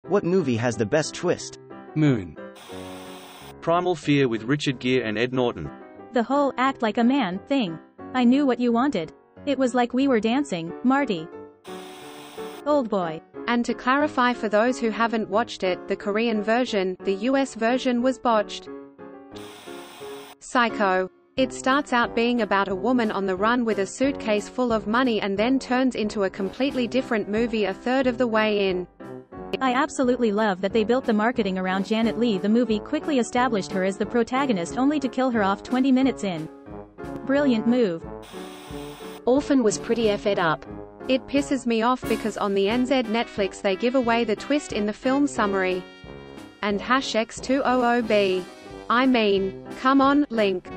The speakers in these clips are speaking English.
What movie has the best twist? Moon. Primal Fear with Richard Gere and Ed Norton. The whole act like a man thing. I knew what you wanted. It was like we were dancing, Marty. Old Boy. And to clarify for those who haven't watched it, the Korean version, the US version was botched. Psycho. It starts out being about a woman on the run with a suitcase full of money and then turns into a completely different movie a third of the way in. I absolutely love that they built the marketing around Janet Leigh. The movie quickly established her as the protagonist only to kill her off 20 minutes in. Brilliant move. Orphan was pretty effed up. It pisses me off because on the NZ Netflix they give away the twist in the film summary. And #X200B. I mean, come on, Link.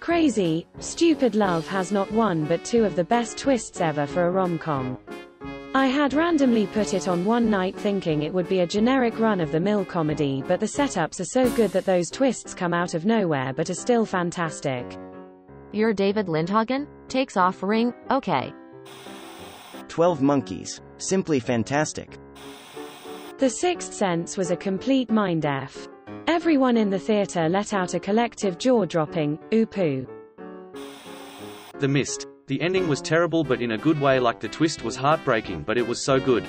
Crazy, Stupid Love has not one but two of the best twists ever for a rom-com. I had randomly put it on one night thinking it would be a generic run-of-the-mill comedy, but the setups are so good that those twists come out of nowhere but are still fantastic. You're David Lindhagen? Takes off ring, okay. 12 Monkeys. Simply fantastic. The Sixth Sense was a complete mind F. Everyone in the theater let out a collective jaw-dropping, ooh poo. The Mist. The ending was terrible but in a good way, like the twist was heartbreaking but it was so good.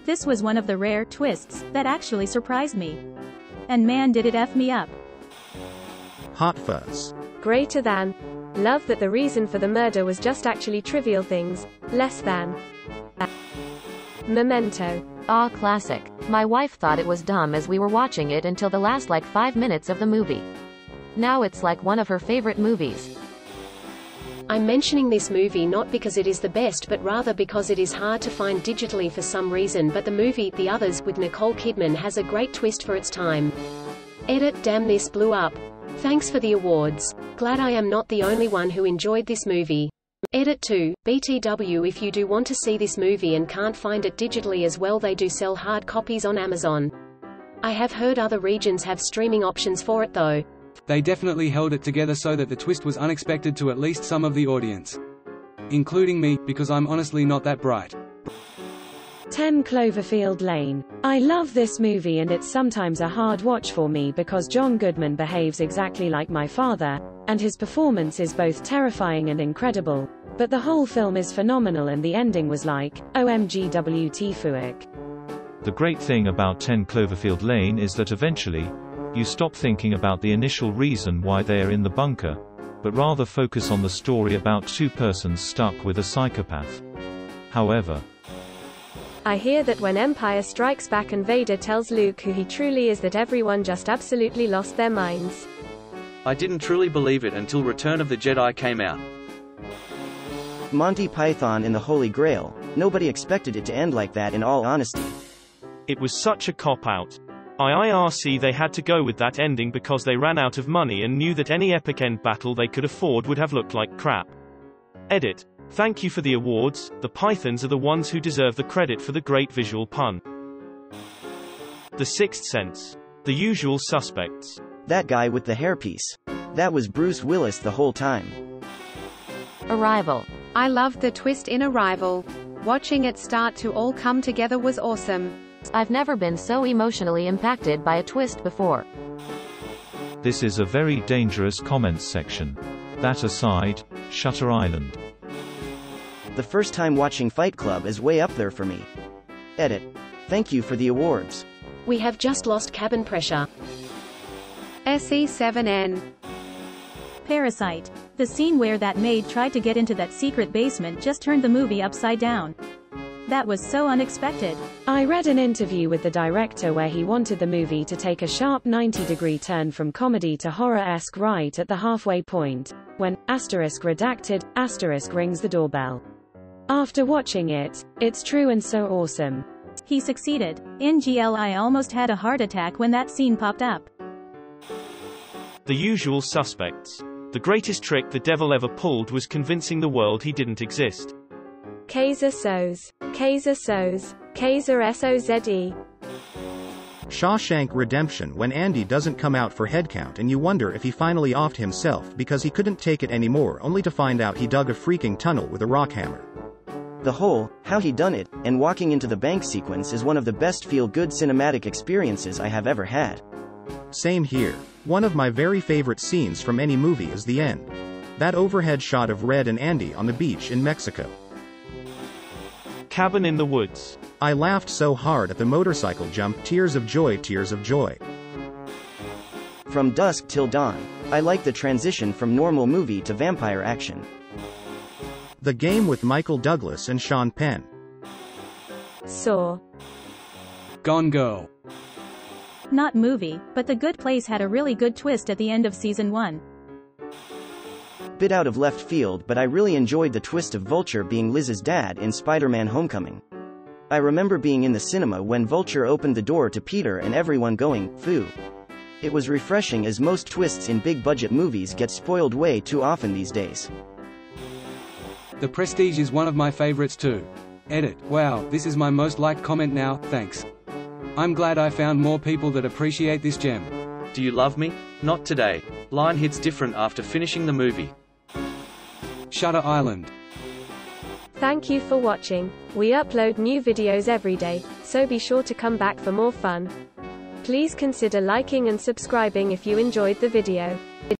This was one of the rare twists that actually surprised me. And man did it F me up. Hot Fuzz. Greater than. Love that the reason for the murder was just actually trivial things, less than. Memento. Ah, classic. My wife thought it was dumb as we were watching it until the last 5 minutes of the movie. Now it's like one of her favorite movies. I'm mentioning this movie not because it is the best but rather because it is hard to find digitally for some reason, but the movie, The Others, with Nicole Kidman has a great twist for its time. Edit, damn, this blew up. Thanks for the awards. Glad I am not the only one who enjoyed this movie. Edit 2, BTW, if you do want to see this movie and can't find it digitally as well, they do sell hard copies on Amazon. I have heard other regions have streaming options for it though. They definitely held it together so that the twist was unexpected to at least some of the audience. Including me, because I'm honestly not that bright. 10 Cloverfield Lane. I love this movie and it's sometimes a hard watch for me because John Goodman behaves exactly like my father, and his performance is both terrifying and incredible, but the whole film is phenomenal and the ending was like, OMG WT Fuick. The great thing about 10 Cloverfield Lane is that eventually, you stop thinking about the initial reason why they are in the bunker, but rather focus on the story about two persons stuck with a psychopath. However, I hear that when Empire Strikes Back and Vader tells Luke who he truly is, that everyone just absolutely lost their minds. I didn't truly believe it until Return of the Jedi came out. Monty Python and the Holy Grail. Nobody expected it to end like that, in all honesty. It was such a cop-out. IRC, they had to go with that ending because they ran out of money and knew that any epic end battle they could afford would have looked like crap. Edit. Thank you for the awards. The Pythons are the ones who deserve the credit for the great visual pun. The Sixth Sense. The Usual Suspects. That guy with the hairpiece. That was Bruce Willis the whole time. Arrival. I loved the twist in Arrival. Watching it start to all come together was awesome. I've never been so emotionally impacted by a twist before. this is a very dangerous comments section. That aside, Shutter Island. The first time watching Fight Club is way up there for me. Edit. Thank you for the awards. We have just lost cabin pressure. SE7N. Parasite. The scene where that maid tried to get into that secret basement just turned the movie upside down. That was so unexpected. I read an interview with the director where he wanted the movie to take a sharp 90-degree turn from comedy to horror-esque right at the halfway point, when, *redacted, rings the doorbell. After watching it, it's true and so awesome. He succeeded. In GL, I almost had a heart attack when that scene popped up. The Usual Suspects. The greatest trick the devil ever pulled was convincing the world he didn't exist. Kaiser Soze. Kaiser Soze. Kaiser Soze. Shawshank Redemption, when Andy doesn't come out for headcount and you wonder if he finally offed himself because he couldn't take it anymore, only to find out he dug a freaking tunnel with a rock hammer. The whole, how he done it, and walking into the bank sequence is one of the best feel-good cinematic experiences I have ever had. Same here. One of my very favorite scenes from any movie is the end. That overhead shot of Red and Andy on the beach in Mexico. Cabin in the Woods. I laughed so hard at the motorcycle jump, tears of joy, tears of joy. From Dusk Till Dawn. I like the transition from normal movie to vampire action. The Game with Michael Douglas and Sean Penn. Saw. Gone Girl. Not movie, but The Good Place had a really good twist at the end of season 1. Bit out of left field, but I really enjoyed the twist of Vulture being Liz's dad in Spider-Man Homecoming. I remember being in the cinema when Vulture opened the door to Peter and everyone going, "Phoo." It was refreshing, as most twists in big-budget movies get spoiled way too often these days. The Prestige is one of my favorites too. Edit. Wow, this is my most liked comment now, thanks. I'm glad I found more people that appreciate this gem. Do you love me? Not today. Line hits different after finishing the movie. Shutter Island. Thank you for watching. We upload new videos every day, so be sure to come back for more fun. Please consider liking and subscribing if you enjoyed the video.